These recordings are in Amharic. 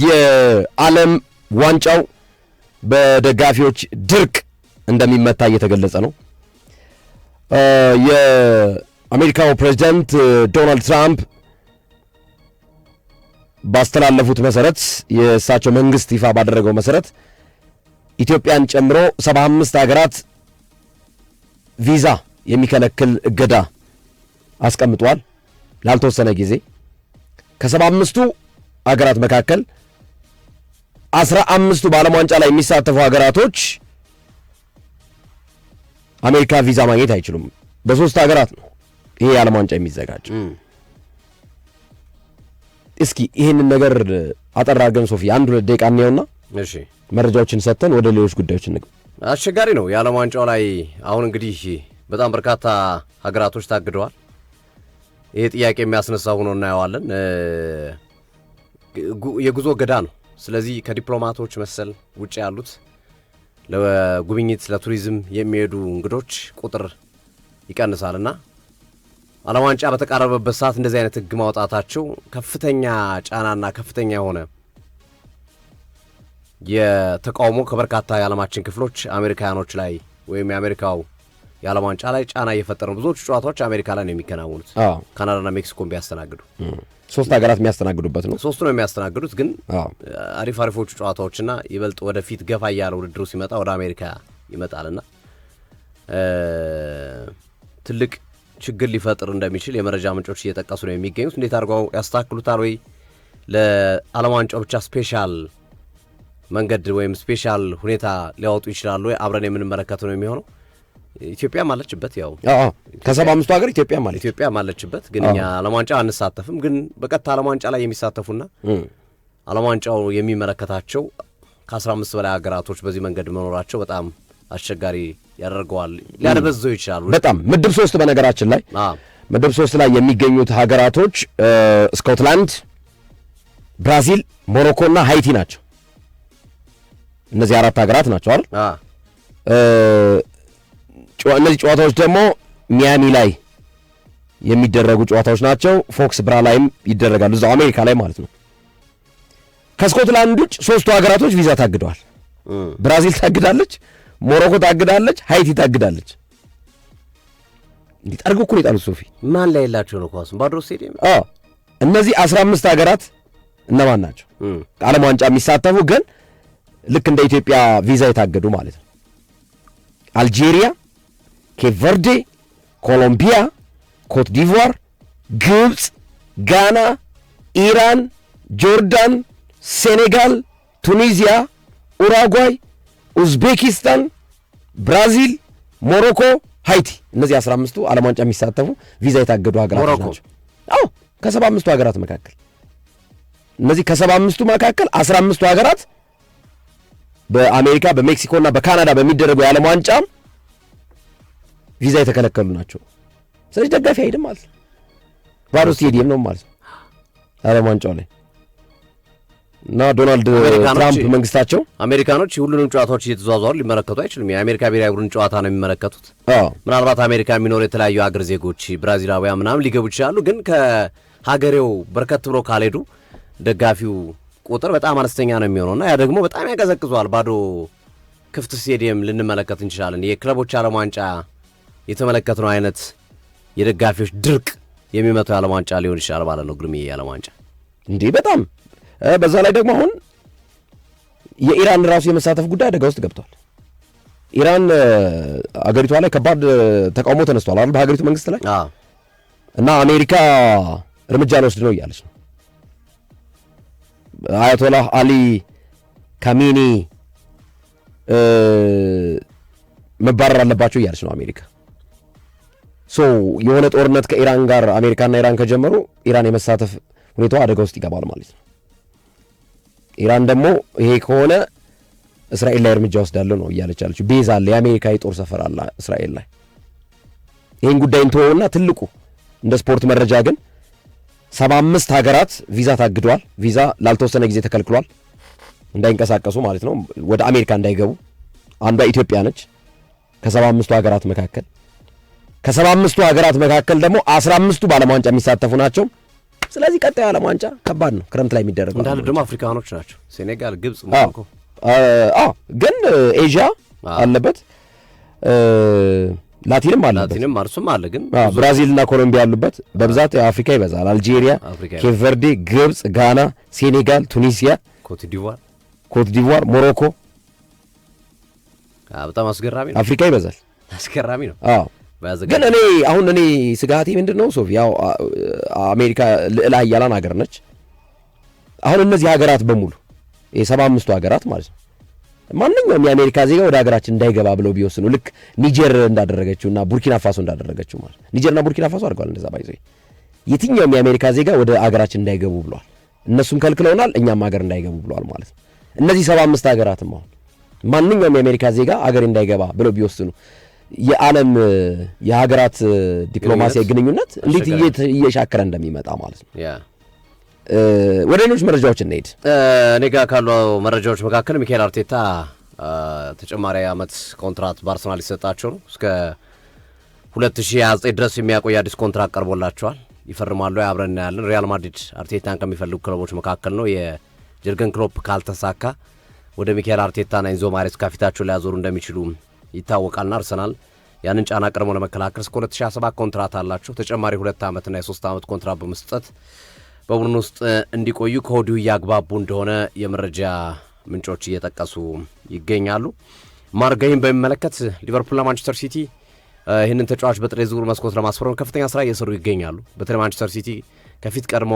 የዓለም ዋንጫው በደጋፊዎች ድርቅ እንደሚመታ እየተገለጸ ነው። የአሜሪካው ፕሬዝዳንት ዶናልድ ትራምፕ ባስተላለፉት መሰረት የእሳቸው መንግስት ይፋ ባደረገው መሰረት ኢትዮጵያን ጨምሮ 75 ሀገራት ቪዛ የሚከለክል እገዳ አስቀምጧል ላልተወሰነ ጊዜ። ከ75ቱ ሀገራት መካከል 15ቱ በዓለም ዋንጫ ላይ የሚሳተፉ ሀገራቶች አሜሪካ ቪዛ ማግኘት አይችሉም። በሶስት ሀገራት ነው ይሄ የዓለም ዋንጫ የሚዘጋጅ። እስኪ ይህንን ነገር አጠር አድርገን ሶፊ 1-2 ደቂቃ እንየውና እሺ መረጃዎችን ሰጥተን ወደ ሌሎች ጉዳዮች እንግባ። አስቸጋሪ ነው የዓለም ዋንጫው ላይ አሁን እንግዲህ በጣም በርካታ ሀገራቶች ታግደዋል። ይሄ ጥያቄ የሚያስነሳው ሆኖ እናየዋለን። የጉዞ እገዳ ነው። ስለዚህ ከዲፕሎማቶች መሰል ውጭ ያሉት ለጉብኝት ለቱሪዝም የሚሄዱ እንግዶች ቁጥር ይቀንሳልና ዓለም ዋንጫ በተቃረበበት ሰዓት እንደዚህ አይነት ህግ ማውጣታቸው ከፍተኛ ጫናና ከፍተኛ የሆነ የተቃውሞ ከበርካታ የዓለማችን ክፍሎች አሜሪካኖች ላይ ወይም የአሜሪካው የዓለም ዋንጫ ላይ ጫና እየፈጠረ ነው። ብዙዎቹ ጨዋታዎች አሜሪካ ላይ ነው የሚከናወኑት። ካናዳና ሜክሲኮን ቢያስተናግዱ ሶስት ሀገራት የሚያስተናግዱበት ነው። ሶስቱ ነው የሚያስተናግዱት። ግን አሪፎቹ ጨዋታዎችና ይበልጥ ወደፊት ገፋ እያለ ውድድሩ ሲመጣ ወደ አሜሪካ ይመጣልና ትልቅ ችግር ሊፈጥር እንደሚችል የመረጃ ምንጮች እየጠቀሱ ነው የሚገኙት። እንዴት አድርገው ያስተካክሉታል ወይ ለዓለም ዋንጫው ብቻ ስፔሻል መንገድ ወይም ስፔሻል ሁኔታ ሊያወጡ ይችላሉ ወይ አብረን የምንመለከተው ነው የሚሆነው። ኢትዮጵያም አለችበት። ያው ከ75ቱ ሀገር ኢትዮጵያም አለችበት። ግን እኛ ዓለም ዋንጫ አንሳተፍም። ግን በቀጥታ ዓለም ዋንጫ ላይ የሚሳተፉና ዓለም ዋንጫው የሚመለከታቸው ከ15 በላይ ሀገራቶች በዚህ መንገድ መኖራቸው በጣም አስቸጋሪ ያደርገዋል። ሊያደበዘው ይችላሉ በጣም። ምድብ 3 በነገራችን ላይ ምድብ 3 ላይ የሚገኙት ሀገራቶች ስኮትላንድ፣ ብራዚል፣ ሞሮኮና ሃይቲ ናቸው። እነዚህ አራት ሀገራት ናቸው አይደል? እነዚህ ጨዋታዎች ደግሞ ሚያሚ ላይ የሚደረጉ ጨዋታዎች ናቸው። ፎክስ ብራ ላይም ይደረጋሉ፣ እዛው አሜሪካ ላይ ማለት ነው። ከስኮትላንድ ውጭ ሶስቱ ሀገራቶች ቪዛ ታግደዋል። ብራዚል ታግዳለች፣ ሞሮኮ ታግዳለች፣ ሃይቲ ታግዳለች። እንዴ ጠርጎ እኮ ነው የጣሉት ሶፊ። ማን ላይ ያላቸው ነው ኳስ ባድሮ ስቴዲየም። እነዚህ 15 ሀገራት እነማን ናቸው? ዓለም ዋንጫ የሚሳተፉ ግን ልክ እንደ ኢትዮጵያ ቪዛ የታገዱ ማለት ነው። አልጄሪያ፣ ኬፕ ቨርዴ፣ ኮሎምቢያ፣ ኮት ዲቯር፣ ግብፅ፣ ጋና፣ ኢራን፣ ጆርዳን፣ ሴኔጋል፣ ቱኒዚያ፣ ኡራጓይ፣ ኡዝቤኪስታን፣ ብራዚል፣ ሞሮኮ፣ ሃይቲ። እነዚህ 15ቱ ዓለም ዋንጫ የሚሳተፉ ቪዛ የታገዱ ሀገራት ናቸው። ከ75ቱ ሀገራት መካከል እነዚህ ከ75ቱ መካከል 15ቱ ሀገራት በአሜሪካ በሜክሲኮና በካናዳ በሚደረገው የዓለም ዋንጫ ቪዛ የተከለከሉ ናቸው። ስለዚህ ደጋፊ አይሄድም ማለት ነው። ባዶ ስቴዲየም ነው ማለት ነው ዓለም ዋንጫው ላይ እና ዶናልድ ትራምፕ መንግስታቸው አሜሪካኖች ሁሉንም ጨዋታዎች እየተዘዋወሩ ሊመለከቱ አይችሉም። የአሜሪካ ብሔራዊ ቡድን ጨዋታ ነው የሚመለከቱት። ምናልባት አሜሪካ የሚኖሩ የተለያዩ ሀገር ዜጎች ብራዚላውያን ምናምን ሊገቡ ይችላሉ። ግን ከሀገሬው በርከት ብሎ ካልሄዱ ደጋፊው ቁጥር በጣም አነስተኛ ነው የሚሆነውና ያ ደግሞ በጣም ያቀዘቅዟል። ባዶ ክፍት ስቴዲየም ልንመለከት እንችላለን። የክለቦች ዓለም ዋንጫ የተመለከትነው አይነት የደጋፊዎች ድርቅ የሚመታው የዓለም ዋንጫ ሊሆን ይችላል ማለት ነው። ግርምዬ የዓለም ዋንጫ እንዴ በጣም በዛ ላይ ደግሞ አሁን የኢራን ራሱ የመሳተፍ ጉዳይ አደጋ ውስጥ ገብቷል። ኢራን አገሪቷ ላይ ከባድ ተቃውሞ ተነስቷል አይደል በሀገሪቱ መንግስት ላይ እና አሜሪካ እርምጃ ልወስድ ነው እያለች ነው። አያቶላህ አሊ ካሚኒ መባረር አለባቸው እያለች ነው አሜሪካ። የሆነ ጦርነት ከኢራን ጋር አሜሪካና ኢራን ከጀመሩ ኢራን የመሳተፍ ሁኔታው አደጋ ውስጥ ይገባል ማለት ነው። ኢራን ደግሞ ይሄ ከሆነ እስራኤል ላይ እርምጃ ወስዳለሁ ነው እያለች ያለችው። ቤዝ አለ፣ የአሜሪካ የጦር ሰፈር አለ እስራኤል ላይ። ይህን ጉዳይ እንተወውና ትልቁ እንደ ስፖርት መረጃ ግን 75 ሀገራት ቪዛ ታግደዋል። ቪዛ ላልተወሰነ ጊዜ ተከልክሏል፣ እንዳይንቀሳቀሱ ማለት ነው፣ ወደ አሜሪካ እንዳይገቡ። አንዷ ኢትዮጵያ ነች ከ75ቱ ሀገራት መካከል። ከ75ቱ ሀገራት መካከል ደግሞ 15ቱ በዓለም ዋንጫ የሚሳተፉ ናቸው። ስለዚህ ቀጣዩ ዓለም ዋንጫ ከባድ ነው፣ ክረምት ላይ የሚደረገው እንዳለ ደግሞ አፍሪካኖች ናቸው፣ ሴኔጋል፣ ግብጽ፣ ሞሮኮ። ግን ኤዥያ አለበት፣ ላቲንም አለበት፣ ላቲንም አርሱም አለ። ግን ብራዚልና ኮሎምቢያ ያሉበት በብዛት አፍሪካ ይበዛል። አልጄሪያ፣ ኬፕ ቨርዴ፣ ግብጽ፣ ጋና፣ ሴኔጋል፣ ቱኒሲያ፣ ኮት ዲቯር፣ ሞሮኮ። በጣም አስገራሚ ነው። አፍሪካ ይበዛል። አስገራሚ ነው። ግን እኔ ስጋቴ ምንድነው ሶፊ፣ ያው አሜሪካ ልዕለ ኃያላን ሀገር ነች። አሁን እነዚህ ሀገራት በሙሉ የ75ቱ ሀገራት ማለት ነው ማንኛውም የአሜሪካ ዜጋ ወደ ሀገራችን እንዳይገባ ብለው ቢወስኑ ልክ ኒጀር እንዳደረገችውና ቡርኪና ፋሶ እንዳደረገችው ማለት ኒጀርና ቡርኪና ፋሶ አድርገዋል እንደዛ ባይዘው የትኛውም የአሜሪካ ዜጋ ወደ ሀገራችን እንዳይገቡ ብለዋል። እነሱም ከልክለውናል፣ እኛም ሀገር እንዳይገቡ ብለዋል ማለት ነው። እነዚህ 75 ሀገራትም አሁን ማንኛውም የአሜሪካ ዜጋ ሀገር እንዳይገባ ብለው ቢወስኑ የዓለም የሀገራት ዲፕሎማሲያዊ ግንኙነት እንዴት እየሻከረ እንደሚመጣ ማለት ነው። ወደ ሌሎች መረጃዎች እንሄድ። እኔ ጋር ካሉ መረጃዎች መካከል ሚካኤል አርቴታ ተጨማሪ ዓመት ኮንትራት በአርሰናል ሊሰጣቸው ነው። እስከ 2029 ድረስ የሚያቆይ አዲስ ኮንትራት ቀርቦላቸዋል። ይፈርማሉ፣ አብረን እናያለን። ሪያል ማድሪድ አርቴታን ከሚፈልጉ ክለቦች መካከል ነው። የጀርገን ክሎፕ ካልተሳካ ወደ ሚካኤል አርቴታና ኢንዞ ማሬስካ ፊታቸውን ሊያዞሩ እንደሚችሉ ይታወቃልና አርሰናል ያንን ጫና ቀድሞ ለመከላከል እስከ 2027 ኮንትራት አላቸው። ተጨማሪ 2 ዓመትና የ3 ዓመት ኮንትራት በመስጠት በቡድን ውስጥ እንዲቆዩ ከወዲሁ እያግባቡ እንደሆነ የመረጃ ምንጮች እየጠቀሱ ይገኛሉ። ማርጋይን በሚመለከት ሊቨርፑልና ማንቸስተር ሲቲ ይህንን ተጫዋች በጥሬ ዝውውር መስኮት ለማስፈረም ከፍተኛ ስራ እየሰሩ ይገኛሉ። በተለይ ማንቸስተር ሲቲ ከፊት ቀድሞ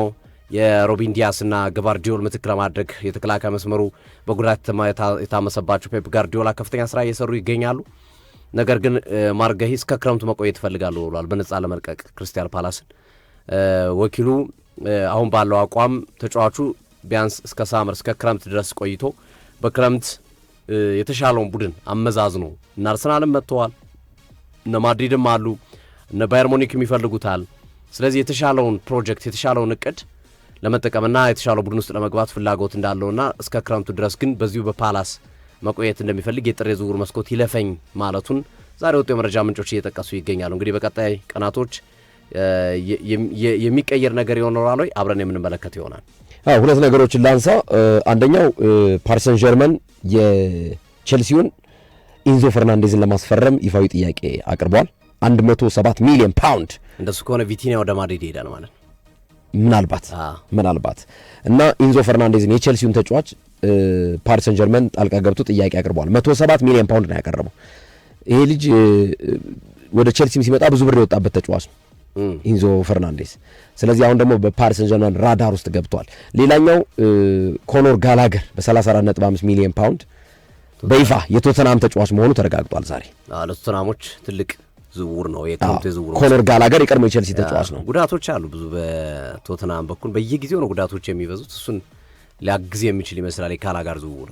የሮቢን ዲያስና ግቫርዲዮል ምትክ ለማድረግ የተከላካይ መስመሩ በጉዳት የታመሰባቸው ፔፕ ጋርዲዮላ ከፍተኛ ስራ እየሰሩ ይገኛሉ። ነገር ግን ማርጋሂ እስከ ክረምቱ መቆየት ይፈልጋሉ ብሏል፣ በነጻ ለመልቀቅ ክሪስታል ፓላስን። ወኪሉ አሁን ባለው አቋም ተጫዋቹ ቢያንስ እስከ ሳመር እስከ ክረምት ድረስ ቆይቶ በክረምት የተሻለውን ቡድን አመዛዝኖ እና አርሰናልም መጥተዋል፣ እነ ማድሪድም አሉ፣ እነ ባየር ሙኒክም ይፈልጉታል። ስለዚህ የተሻለውን ፕሮጀክት የተሻለውን እቅድ ለመጠቀምና የተሻለው ቡድን ውስጥ ለመግባት ፍላጎት እንዳለውና እስከ ክረምቱ ድረስ ግን በዚሁ በፓላስ መቆየት እንደሚፈልግ የጥር የዝውውር መስኮት ይለፈኝ ማለቱን ዛሬ ወጡ የመረጃ ምንጮች እየጠቀሱ ይገኛሉ። እንግዲህ በቀጣይ ቀናቶች የሚቀየር ነገር ይኖራል ወይ አብረን የምንመለከት ይሆናል። ሁለት ነገሮችን ላንሳ። አንደኛው ፓሪስ ሰን ዠርመን የቼልሲውን ኢንዞ ፈርናንዴዝን ለማስፈረም ይፋዊ ጥያቄ አቅርቧል። 107 ሚሊዮን ፓውንድ። እንደሱ ከሆነ ቪቲኒያ ወደ ማድሪድ ይሄዳል ማለት ነው ምናልባት እና ኢንዞ ፈርናንዴዝን የቼልሲውን ተጫዋች ፓሪስ ሰን ዠርመን ጣልቃ ገብቶ ጥያቄ አቅርቧል። 107 ሚሊዮን ፓውንድ ነው ያቀረበው። ይሄ ልጅ ወደ ቼልሲም ሲመጣ ብዙ ብር የወጣበት ተጫዋች ነው ኢንዞ ፈርናንዴዝ። ስለዚህ አሁን ደግሞ በፓሪስ ሰን ዠርመን ራዳር ውስጥ ገብቷል። ሌላኛው ኮኖር ጋላገር በ34.5 ሚሊዮን ፓውንድ በይፋ የቶተናም ተጫዋች መሆኑ ተረጋግጧል ዛሬ። ለቶተናሞች ትልቅ ዝውውር ነው የክረምቱ ዝውውር። ኮኖር ጋላገር የቀድሞ የቼልሲ ተጫዋች ነው። ጉዳቶች አሉ ብዙ በቶተናም በኩል በየጊዜው ነው ጉዳቶች የሚበዙት። እሱን ሊያግዝ የሚችል ይመስላል የጋላገር ዝውውር።